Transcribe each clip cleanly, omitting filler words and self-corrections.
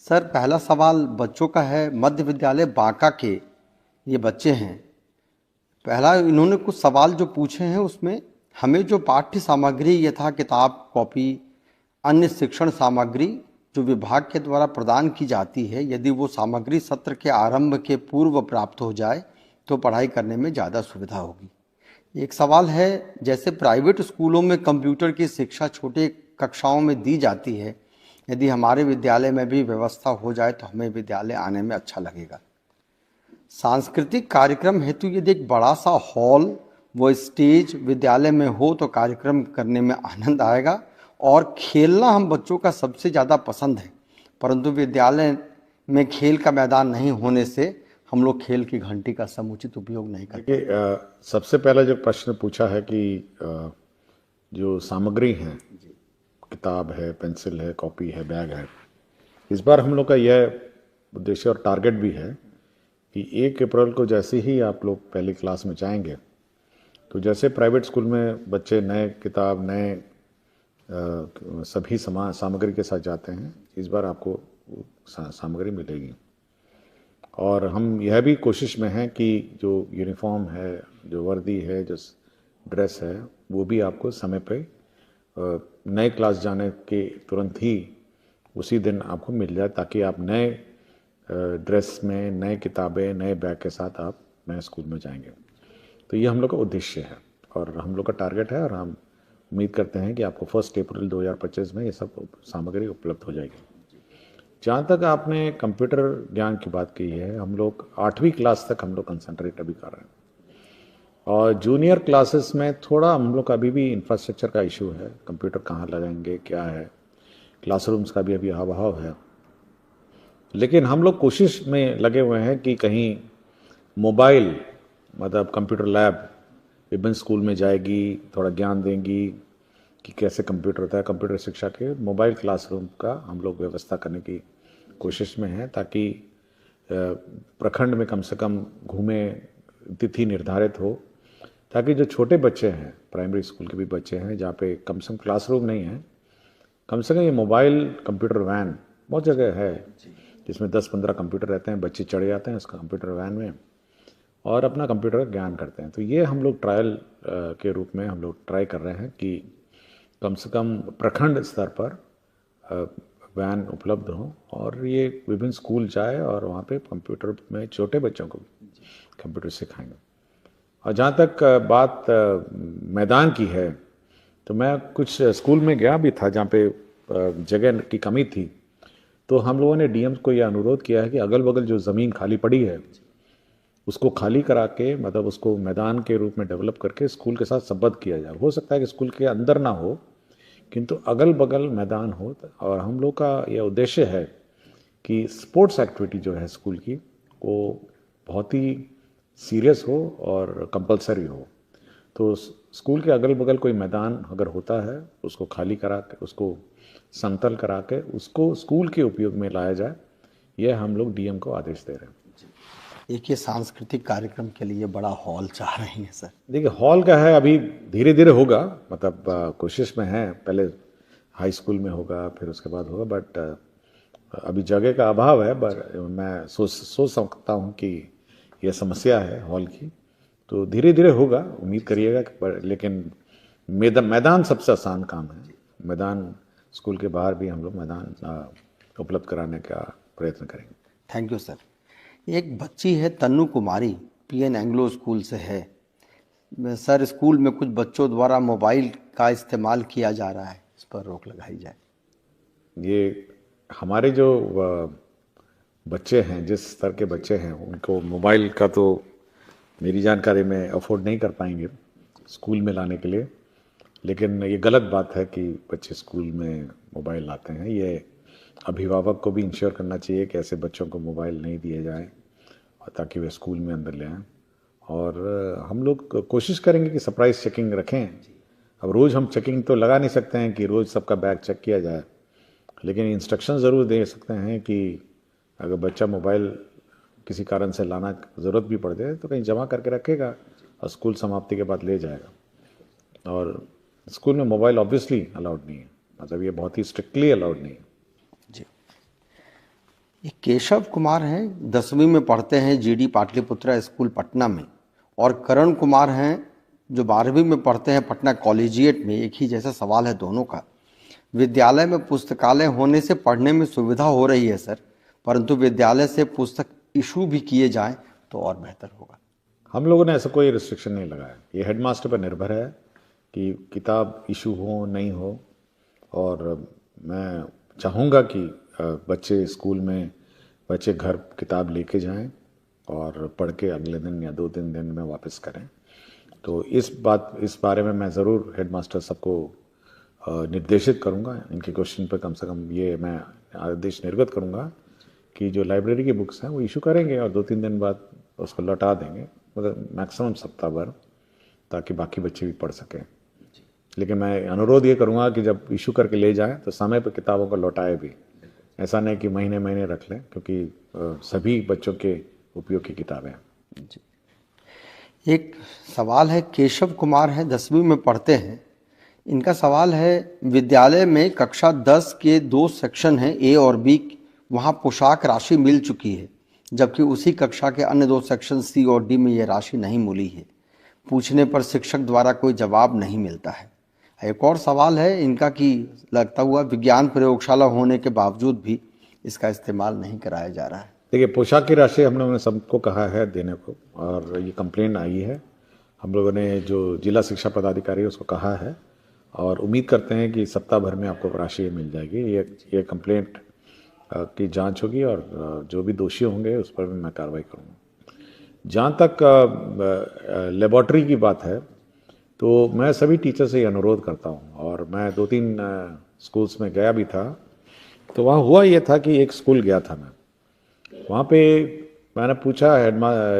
Sir पहला सवाल बच्चों का है। मध्य विद्यालय बांका के ये बच्चे हैं। पहला इन्होंने कुछ सवाल जो पूछे हैं उसमें हमें जो पाठ्य सामग्री यथा किताब कॉपी अन्य शिक्षण सामग्री जो विभाग के द्वारा प्रदान की जाती है, यदि वो सामग्री सत्र के आरंभ के पूर्व प्राप्त हो जाए तो पढ़ाई करने में ज़्यादा सुविधा होगी। एक सवाल है, जैसे प्राइवेट स्कूलों में कंप्यूटर की शिक्षा छोटे कक्षाओं में दी जाती है, यदि हमारे विद्यालय में भी व्यवस्था हो जाए तो हमें विद्यालय आने में अच्छा लगेगा। सांस्कृतिक कार्यक्रम हेतु यदि एक बड़ा सा हॉल व स्टेज विद्यालय में हो तो कार्यक्रम करने में आनंद आएगा। और खेलना हम बच्चों का सबसे ज़्यादा पसंद है, परंतु विद्यालय में खेल का मैदान नहीं होने से हम लोग खेल की घंटी का समुचित उपयोग नहीं करते। देखिए, सबसे पहला जो प्रश्न पूछा है कि जो सामग्री है, किताब है, पेंसिल है, कॉपी है, बैग है, इस बार हम लोग का यह उद्देश्य और टारगेट भी है कि 1 अप्रैल को जैसे ही आप लोग पहली क्लास में जाएंगे तो जैसे प्राइवेट स्कूल में बच्चे नए किताब नए सभी सामग्री के साथ जाते हैं, इस बार आपको सामग्री मिलेगी। और हम यह भी कोशिश में हैं कि जो यूनिफॉर्म है, जो वर्दी है, जो ड्रेस है, वो भी आपको समय पे नए क्लास जाने के तुरंत ही उसी दिन आपको मिल जाए, ताकि आप नए ड्रेस में, नए किताबें, नए बैग के साथ आप नए स्कूल में जाएंगे। तो ये हम लोग का उद्देश्य है और हम लोग का टारगेट है, और हम उम्मीद करते हैं कि आपको 1 अप्रैल 2025 में ये सब सामग्री उपलब्ध हो जाएगी। जहाँ तक आपने कंप्यूटर ज्ञान की बात की है, हम लोग 8वीं क्लास तक हम लोग कंसंट्रेट अभी कर रहे हैं, और जूनियर क्लासेस में थोड़ा हम लोग का अभी भी इंफ्रास्ट्रक्चर का इशू है। कंप्यूटर कहाँ लगाएंगे, क्या है, क्लासरूम्स का भी अभी अभाव है। लेकिन हम लोग कोशिश में लगे हुए हैं कि कहीं मोबाइल मतलब कंप्यूटर लैब विभिन्न स्कूल में जाएगी, थोड़ा ज्ञान देंगी कि कैसे कंप्यूटर होता है। कंप्यूटर शिक्षा के मोबाइल क्लासरूम का हम लोग व्यवस्था करने की कोशिश में हैं, ताकि प्रखंड में कम से कम घूमे, तिथि निर्धारित हो, ताकि जो छोटे बच्चे हैं, प्राइमरी स्कूल के भी बच्चे हैं, जहाँ पे कम से कम क्लासरूम नहीं है, कम से कम ये मोबाइल कंप्यूटर वैन बहुत जगह है जिसमें 10-15 कंप्यूटर रहते हैं, बच्चे चढ़े जाते हैं उस कंप्यूटर वैन में और अपना कंप्यूटर का ज्ञान करते हैं। तो ये हम लोग ट्रायल के रूप में हम लोग ट्राई कर रहे हैं कि कम से कम प्रखंड स्तर पर वैन उपलब्ध हो और ये विभिन्न स्कूल जाए और वहाँ पे कंप्यूटर में छोटे बच्चों को कंप्यूटर सिखाएंगे। और जहाँ तक बात मैदान की है, तो मैं कुछ स्कूल में गया भी था जहाँ पे जगह की कमी थी, तो हम लोगों ने डीएम को यह अनुरोध किया है कि अगल बगल जो ज़मीन खाली पड़ी है उसको खाली करा के, मतलब उसको मैदान के रूप में डेवलप करके स्कूल के साथ संबद्ध किया जाए। हो सकता है कि स्कूल के अंदर ना हो, किंतु अगल बगल मैदान हो। और हम लोग का यह उद्देश्य है कि स्पोर्ट्स एक्टिविटी जो है स्कूल की, वो बहुत ही सीरियस हो और कंपलसरी हो। तो स्कूल के अगल बगल कोई मैदान अगर होता है, उसको खाली करा के, उसको समतल करा के, उसको स्कूल के उपयोग में लाया जाए, यह हम लोग डीएम को आदेश दे रहे हैं। एक ये सांस्कृतिक कार्यक्रम के लिए बड़ा हॉल चाह रहे हैं सर। देखिए, हॉल का है, अभी धीरे धीरे होगा, मतलब कोशिश में है। पहले हाई स्कूल में होगा, फिर उसके बाद होगा, बट अभी जगह का अभाव है। बट मैं सोच सकता हूँ कि यह समस्या है हॉल की, तो धीरे धीरे होगा, उम्मीद करिएगा। लेकिन मैदान सबसे आसान काम है। मैदान स्कूल के बाहर भी हम लोग मैदान उपलब्ध कराने का प्रयत्न करेंगे। Thank you sir. एक बच्ची है तन्नू कुमारी, पीएन एंग्लो स्कूल से है। सर स्कूल में कुछ बच्चों द्वारा मोबाइल का इस्तेमाल किया जा रहा है, इस पर रोक लगाई जाए। ये हमारे जो बच्चे हैं, जिस स्तर के बच्चे हैं, उनको मोबाइल का तो मेरी जानकारी में अफोर्ड नहीं कर पाएंगे स्कूल में लाने के लिए। लेकिन ये गलत बात है कि बच्चे स्कूल में मोबाइल लाते हैं। ये अभिभावक को भी इंश्योर करना चाहिए कि ऐसे बच्चों को मोबाइल नहीं दिए जाए, और ताकि वे स्कूल में अंदर ले आएँ। और हम लोग कोशिश करेंगे कि सरप्राइज चेकिंग रखें। अब रोज़ हम चेकिंग तो लगा नहीं सकते हैं कि रोज़ सबका बैग चेक किया जाए, लेकिन इंस्ट्रक्शन ज़रूर दे सकते हैं कि अगर बच्चा मोबाइल किसी कारण से लाना ज़रूरत भी पड़ जाए तो कहीं जमा करके रखेगा और स्कूल समाप्ति के बाद ले जाएगा। और स्कूल में मोबाइल ऑब्वियसली अलाउड नहीं है, मतलब ये बहुत ही स्ट्रिक्टली अलाउड नहीं है। जी। ये केशव कुमार हैं, 10वीं में पढ़ते हैं जीडी पाटलिपुत्रा स्कूल पटना में, और करण कुमार हैं जो 12वीं में पढ़ते हैं पटना कॉलेजिएट में। एक ही जैसा सवाल है दोनों का। विद्यालय में पुस्तकालय होने से पढ़ने में सुविधा हो रही है सर, परंतु विद्यालय से पुस्तक इशू भी किए जाएं तो और बेहतर होगा। हम लोगों ने ऐसा कोई रिस्ट्रिक्शन नहीं लगाया, ये हेडमास्टर पर निर्भर है कि किताब इशू हो नहीं हो। और मैं चाहूँगा कि बच्चे स्कूल में, बच्चे घर किताब लेके जाएं और पढ़ के अगले दिन या 2-3 दिन में वापस करें। तो इस बारे में मैं ज़रूर हेडमास्टर सबको निर्देशित करूँगा। इनके क्वेश्चन पर कम से कम ये मैं आदेश निर्गत करूँगा कि जो लाइब्रेरी की बुक्स हैं वो इशू करेंगे और 2-3 दिन बाद उसको लौटा देंगे, मतलब मैक्सिमम सप्ताह भर, ताकि बाकी बच्चे भी पढ़ सकें। लेकिन मैं अनुरोध ये करूँगा कि जब इशू करके ले जाएं तो समय पर किताबों को लौटाए भी, ऐसा नहीं कि महीने महीने रख लें, क्योंकि सभी बच्चों के उपयोग की किताबें हैं। एक सवाल है, केशव कुमार हैं, 10वीं में पढ़ते हैं। इनका सवाल है, विद्यालय में कक्षा 10 के 2 सेक्शन हैं, ए और बी, वहाँ पोशाक राशि मिल चुकी है, जबकि उसी कक्षा के अन्य 2 सेक्शन सी और डी में ये राशि नहीं मिली है। पूछने पर शिक्षक द्वारा कोई जवाब नहीं मिलता है। एक और सवाल है इनका कि लगता हुआ विज्ञान प्रयोगशाला होने के बावजूद भी इसका इस्तेमाल नहीं कराया जा रहा है। देखिए, पोशाक की राशि हम लोगों ने सबको कहा है देने को, और ये कंप्लेंट आई है। हम लोगों ने जो जिला शिक्षा पदाधिकारी है उसको कहा है, और उम्मीद करते हैं कि सप्ताह भर में आपको राशि मिल जाएगी। ये कंप्लेंट की जांच होगी और जो भी दोषी होंगे उस पर भी मैं कार्रवाई करूँगा। जहाँ तक लेबॉर्ट्री की बात है, तो मैं सभी टीचर से ये अनुरोध करता हूँ, और मैं 2-3 स्कूल्स में गया भी था। तो वहाँ हुआ ये था कि एक स्कूल गया था मैं, वहाँ पे मैंने पूछा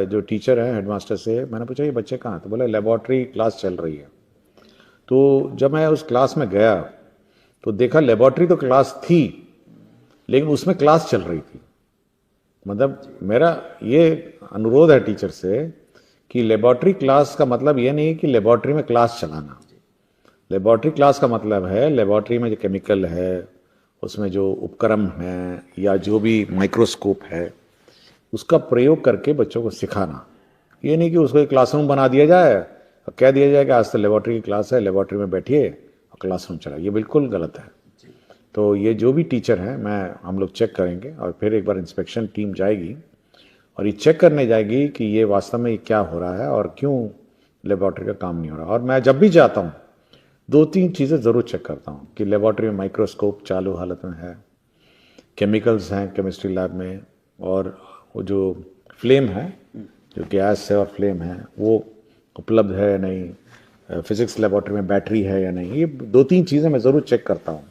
जो टीचर है हेडमास्टर से, मैंने पूछा ये बच्चे कहाँ हैं? तो बोले लेबॉर्ट्री क्लास चल रही है। तो जब मैं उस क्लास में गया तो देखा लेबॉर्ट्री तो क्लास थी, लेकिन उसमें क्लास चल रही थी। मतलब मेरा ये अनुरोध है टीचर से कि लेबॉर्ट्री क्लास का मतलब ये नहीं कि लेबॉर्ट्री में क्लास चलाना। लेबॉर्ट्री क्लास का मतलब है लेबॉर्ट्री में जो केमिकल है, उसमें जो उपकरण है या जो भी माइक्रोस्कोप है, उसका प्रयोग करके बच्चों को सिखाना। ये नहीं कि उसको एक क्लासरूम बना दिया जाए और कह दिया जाए कि आज तो लेबॉर्ट्री की क्लास है, लेबॉर्ट्री में बैठिए और क्लासरूम चला। ये बिल्कुल गलत है। तो ये जो भी टीचर हैं, हम लोग चेक करेंगे, और फिर एक बार इंस्पेक्शन टीम जाएगी और ये चेक करने जाएगी कि ये वास्तव में क्या हो रहा है और क्यों लेबॉर्ट्री का काम नहीं हो रहा। और मैं जब भी जाता हूँ 2-3 चीज़ें ज़रूर चेक करता हूँ कि लेबॉर्ट्री में माइक्रोस्कोप चालू हालत में है, केमिकल्स हैं केमिस्ट्री लैब में, और वो जो फ्लेम है, जो गैस है और फ्लेम है, वो उपलब्ध है या नहीं, फिजिक्स लेबॉर्ट्री में बैटरी है या नहीं। ये 2-3 चीज़ें मैं ज़रूर चेक करता हूँ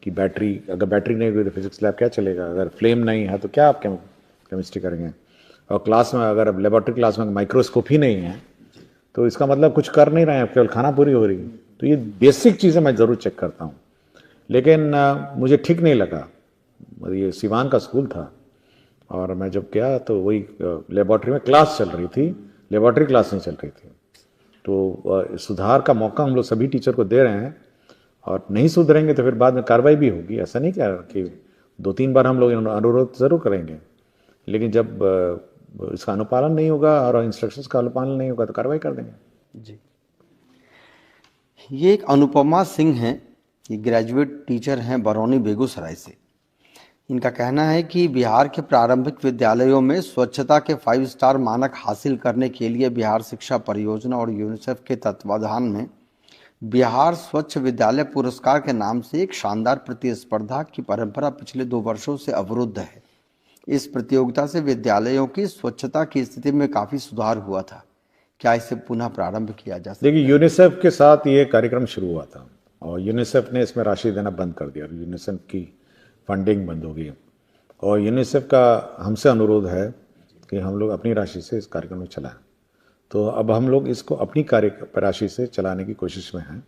कि बैटरी, अगर बैटरी नहीं हुई तो फिजिक्स लैब क्या चलेगा, अगर फ्लेम नहीं है तो क्या आप केमिस्ट्री करेंगे। और क्लास में अगर लेबॉर्ट्री क्लास में माइक्रोस्कोप ही नहीं है तो इसका मतलब कुछ कर नहीं रहे हैं, केवल खाना पूरी हो रही है। तो ये बेसिक चीज़ें मैं ज़रूर चेक करता हूँ। लेकिन मुझे ठीक नहीं लगा। ये सिवान का स्कूल था और मैं जब गया तो वही लेबॉर्ट्री में क्लास चल रही थी, लेबॉर्ट्री क्लास नहीं चल रही थी। तो सुधार का मौका हम लोग सभी टीचर को दे रहे हैं, और नहीं सुधरेंगे तो फिर बाद में कार्रवाई भी होगी। ऐसा नहीं कि 2-3 बार हम लोग अनुरोध ज़रूर करेंगे, लेकिन जब इसका अनुपालन नहीं होगा और इंस्ट्रक्शंस का अनुपालन नहीं होगा तो कार्रवाई कर देंगे। जी, ये एक अनुपमा सिंह हैं, ये ग्रेजुएट टीचर हैं बरौनी बेगूसराय से। इनका कहना है कि बिहार के प्रारंभिक विद्यालयों में स्वच्छता के 5 स्टार मानक हासिल करने के लिए बिहार शिक्षा परियोजना और यूनिसेफ के तत्वाधान में बिहार स्वच्छ विद्यालय पुरस्कार के नाम से एक शानदार प्रतिस्पर्धा की परंपरा पिछले 2 वर्षों से अवरुद्ध है। इस प्रतियोगिता से विद्यालयों की स्वच्छता की स्थिति में काफी सुधार हुआ था। क्या इसे पुनः प्रारंभ किया जा सकता है? देखिए, यूनिसेफ के साथ ये कार्यक्रम शुरू हुआ था और यूनिसेफ ने इसमें राशि देना बंद कर दिया। यूनिसेफ की फंडिंग बंद हो गई, और यूनिसेफ का हमसे अनुरोध है कि हम लोग अपनी राशि से इस कार्यक्रम में चलाएं। तो अब हम लोग इसको अपनी राशि से चलाने की कोशिश में हैं,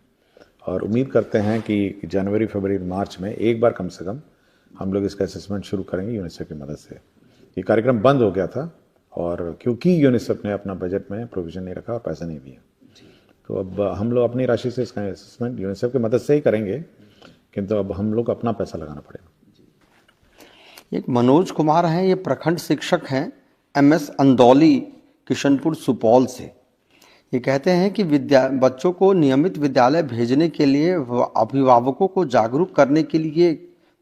और उम्मीद करते हैं कि जनवरी, फरवरी, मार्च में एक बार कम से कम हम लोग इसका असेसमेंट शुरू करेंगे यूनिसेफ की मदद से। ये कार्यक्रम बंद हो गया था, और क्योंकि यूनिसेफ ने अपना बजट में प्रोविजन नहीं रखा और पैसा नहीं दिया, तो अब हम लोग अपनी राशि से इसका असेसमेंट यूनिसेफ की मदद से ही करेंगे, किंतु अब हम लोग अपना पैसा लगाना पड़ेगा। एक मनोज कुमार हैं, ये प्रखंड शिक्षक हैं MS अंदौली, किशनपुर, सुपौल से। ये कहते हैं कि बच्चों को नियमित विद्यालय भेजने के लिए अभिभावकों को जागरूक करने के लिए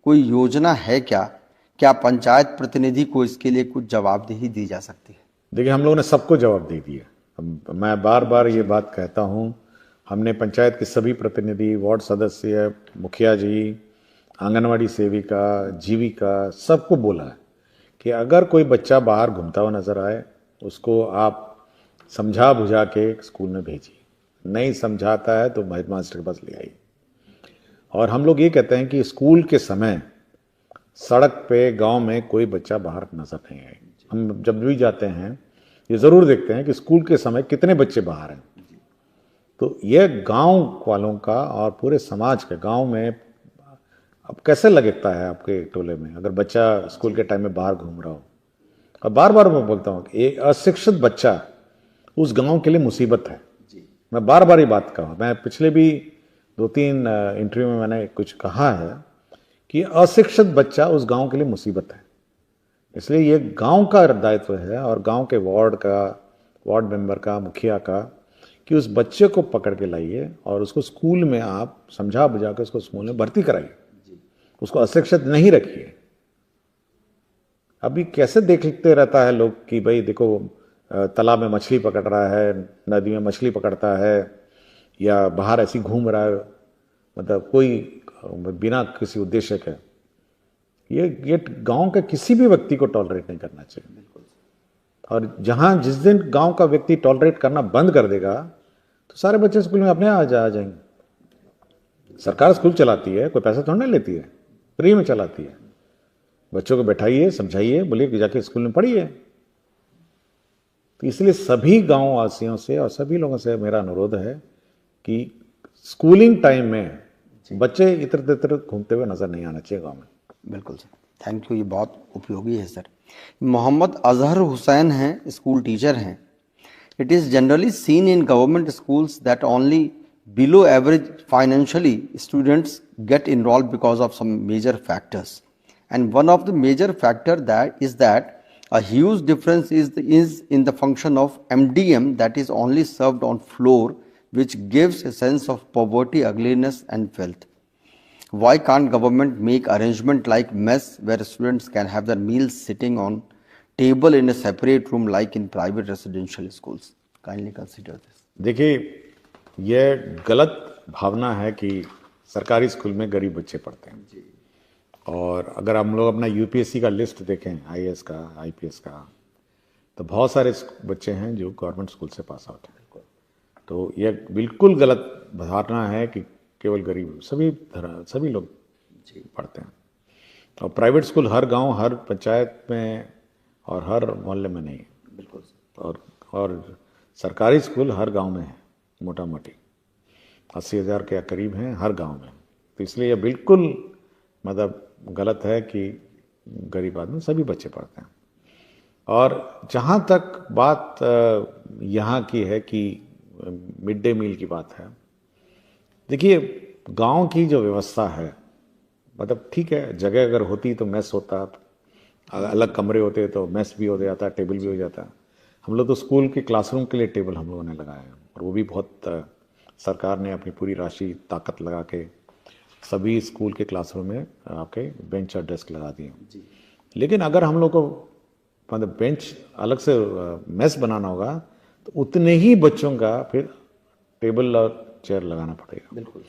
कोई योजना है क्या? क्या पंचायत प्रतिनिधि को इसके लिए कुछ जवाबदेही दी जा सकती है? देखिए, हम लोगों ने सबको जवाब दे दिया। मैं बार बार ये बात कहता हूँ, हमने पंचायत के सभी प्रतिनिधि, वार्ड सदस्य, मुखिया जी, आंगनवाड़ी सेविका, जीविका, सबको बोला है कि अगर कोई बच्चा बाहर घूमता हुआ नजर आए, उसको आप समझा बुझा के स्कूल में भेजिए। नहीं समझाता है तो हेडमास्टर के पास ले आइए। और हम लोग ये कहते हैं कि स्कूल के समय सड़क पे गांव में कोई बच्चा बाहर नजर नहीं आए। हम जब भी जाते हैं ये जरूर देखते हैं कि स्कूल के समय कितने बच्चे बाहर हैं। तो यह गांव वालों का और पूरे समाज का, गांव में अब कैसे लगता है आपके टोले में अगर बच्चा स्कूल के टाइम में बाहर घूम रहा हो। और बार बार मैं बोलता हूँ कि एक अशिक्षित बच्चा उस गांव के लिए मुसीबत है। मैं बार बार ये बात कहा, मैं पिछले भी 2-3 इंटरव्यू में मैंने कुछ कहा है कि अशिक्षित बच्चा उस गांव के लिए मुसीबत है। इसलिए ये गांव का दायित्व है और गांव के वार्ड मेंबर का, मुखिया का, कि उस बच्चे को पकड़ के लाइए और उसको स्कूल में आप समझा बुझा के उसको स्कूल में भर्ती कराइए, उसको अशिक्षित नहीं रखिए। अभी कैसे देखते रहता है लोग कि भाई देखो तालाब में मछली पकड़ रहा है, नदी में मछली पकड़ता है, या बाहर ऐसी घूम रहा है, मतलब कोई बिना किसी उद्देश्य के। ये गांव के किसी भी व्यक्ति को टॉलरेट नहीं करना चाहिए। और जहां जिस दिन गांव का व्यक्ति टॉलरेट करना बंद कर देगा तो सारे बच्चे स्कूल में अपने आ जाएंगे। सरकार स्कूल चलाती है, कोई पैसा थोड़ा नहीं लेती है, फ्री में चलाती है। बच्चों को बैठाइए, समझाइए, बोलिए कि जाके स्कूल में पढ़िए। तो इसलिए सभी गांव वासियों से और सभी लोगों से मेरा अनुरोध है कि स्कूलिंग टाइम में बच्चे इधर उधर घूमते हुए नजर नहीं आना चाहिए गांव में। बिल्कुल सर, थैंक यू, ये बहुत उपयोगी है सर। मोहम्मद अजहर हुसैन हैं, स्कूल टीचर हैं। It is generally seen in government schools that only below average financially students get involved because of some major factors, and one of the major factor that is that a huge difference is in the function of MDM that is only served on floor, which gives a sense of poverty, ugliness and filth. Why can't government make arrangement like mess where students can have their meals sitting on table in a separate room like in private residential schools? Kindly consider this. देखिए, यह गलत भावना है कि सरकारी school में गरीब बच्चे पढ़ते हैं। और अगर हम लोग अपना यूपीएससी का लिस्ट देखें, आईएएस का, आईपीएस का, तो बहुत सारे बच्चे हैं जो गवर्नमेंट स्कूल से पास आउट हैं। तो यह बिल्कुल गलत धारणा है कि केवल गरीब, सभी लोग पढ़ते हैं। और प्राइवेट स्कूल हर गांव, हर पंचायत में और हर मोहल्ले में नहीं है। बिल्कुल। और सरकारी स्कूल हर गांव में है, मोटा मोटी 80,000 के करीब हैं हर गांव में। तो इसलिए यह बिल्कुल मतलब गलत है कि गरीब आदमी, सभी बच्चे पढ़ते हैं। और जहाँ तक बात यहाँ की है कि मिड डे मील की बात है, देखिए गांव की जो व्यवस्था है, मतलब ठीक है, जगह अगर होती तो मेस होता, अलग कमरे होते तो मेस भी हो जाता, टेबल भी हो जाता। हम लोग तो स्कूल के क्लासरूम के लिए टेबल हम लोगों ने लगाया, और वो भी बहुत सरकार ने अपनी पूरी राशि ताकत लगा के सभी स्कूल के क्लासरूम में आपके बेंच और डेस्क लगा दिए। लेकिन अगर हम लोग को मतलब बेंच अलग से मेस बनाना होगा तो उतने ही बच्चों का फिर टेबल और चेयर लगाना पड़ेगा। बिल्कुल।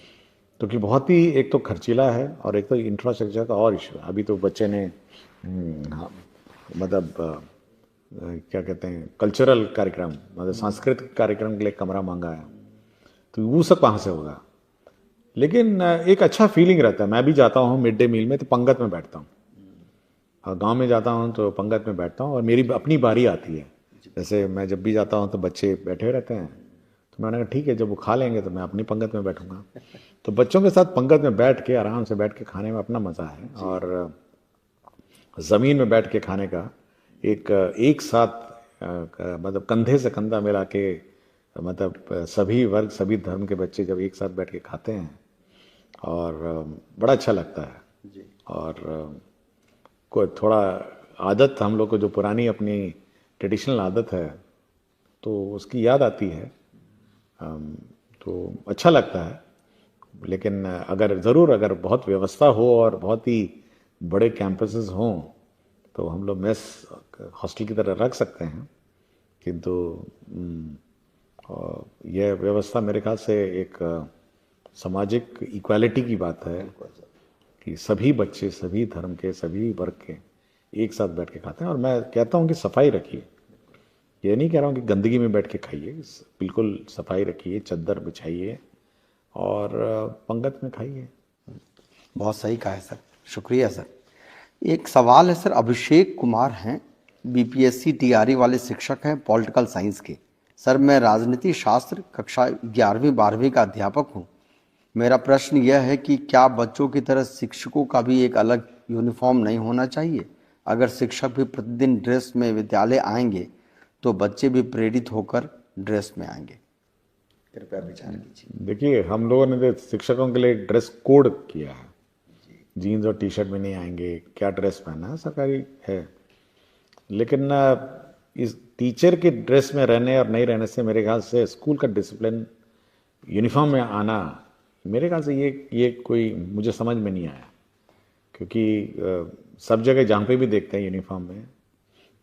क्योंकि बहुत ही एक तो खर्चीला है और एक तो इंफ्रास्ट्रक्चर का और इशू है। अभी तो बच्चे ने मतलब क्या कहते हैं, कल्चरल कार्यक्रम, मतलब सांस्कृतिक कार्यक्रम के लिए कमरा मांगा है, तो वो सब कहाँ से होगा। लेकिन एक अच्छा फीलिंग रहता है। मैं भी जाता हूँ मिड डे मील में तो पंगत में बैठता हूँ, और गांव में जाता हूँ तो पंगत में बैठता हूँ, और मेरी अपनी बारी आती है। जैसे मैं जब भी जाता हूँ तो बच्चे बैठे रहते हैं, तो मैंने कहा ठीक है, जब वो खा लेंगे तो मैं अपनी पंगत में बैठूंगा। तो बच्चों के साथ पंगत में बैठ के आराम से बैठ के खाने में अपना मज़ा है, और ज़मीन में बैठ के खाने का एक साथ मतलब कंधे से कंधा मिला के, मतलब सभी वर्ग सभी धर्म के बच्चे जब एक साथ बैठ के खाते हैं और बड़ा अच्छा लगता है। और को थोड़ा आदत, हम लोग को जो पुरानी अपनी ट्रेडिशनल आदत है तो उसकी याद आती है। तो अच्छा लगता है। लेकिन अगर बहुत व्यवस्था हो और बहुत ही बड़े कैंपसेस हों तो हम लोग मेस हॉस्टल की तरह रख सकते हैं। किंतु यह व्यवस्था मेरे ख्याल से एक सामाजिक इक्वालिटी की बात है कि सभी बच्चे, सभी धर्म के, सभी वर्ग के एक साथ बैठ के खाते हैं। और मैं कहता हूँ कि सफाई रखिए, ये नहीं कह रहा हूँ कि गंदगी में बैठ के खाइए, बिल्कुल सफाई रखिए, चद्दर बिछाइए और पंगत में खाइए। बहुत सही कहा है सर, शुक्रिया सर। एक सवाल है सर, अभिषेक कुमार हैं, बीपीएससी टीआरई वाले शिक्षक हैं, पॉलिटिकल साइंस के। सर मैं राजनीति शास्त्र कक्षा 11वीं 12वीं का अध्यापक हूँ। मेरा प्रश्न यह है कि क्या बच्चों की तरह शिक्षकों का भी एक अलग यूनिफॉर्म नहीं होना चाहिए? अगर शिक्षक भी प्रतिदिन ड्रेस में विद्यालय आएंगे तो बच्चे भी प्रेरित होकर ड्रेस में आएंगे। कृपया विचार कीजिए। देखिए, हम लोगों ने तो शिक्षकों के लिए ड्रेस कोड किया है, जीन्स और टी शर्ट में नहीं आएंगे, क्या ड्रेस पहनना है सरकारी है। लेकिन इस टीचर के ड्रेस में रहने और नहीं रहने से मेरे ख्याल से स्कूल का डिसिप्लिन, यूनिफॉर्म में आना, मेरे ख्याल से ये कोई मुझे समझ में नहीं आया। क्योंकि सब जगह जहाँ पे भी देखते हैं यूनिफॉर्म में,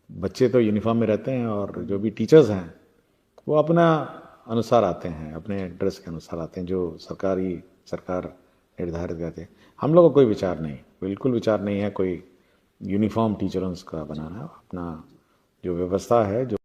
बच्चे तो यूनिफॉर्म में रहते हैं और जो भी टीचर्स हैं वो अपना अनुसार आते हैं, अपने ड्रेस के अनुसार आते हैं जो सरकार निर्धारित करते हैं। हम लोग का कोई विचार नहीं, बिल्कुल विचार नहीं है कोई यूनिफॉर्म टीचरों का बनाना। अपना जो व्यवस्था है, जो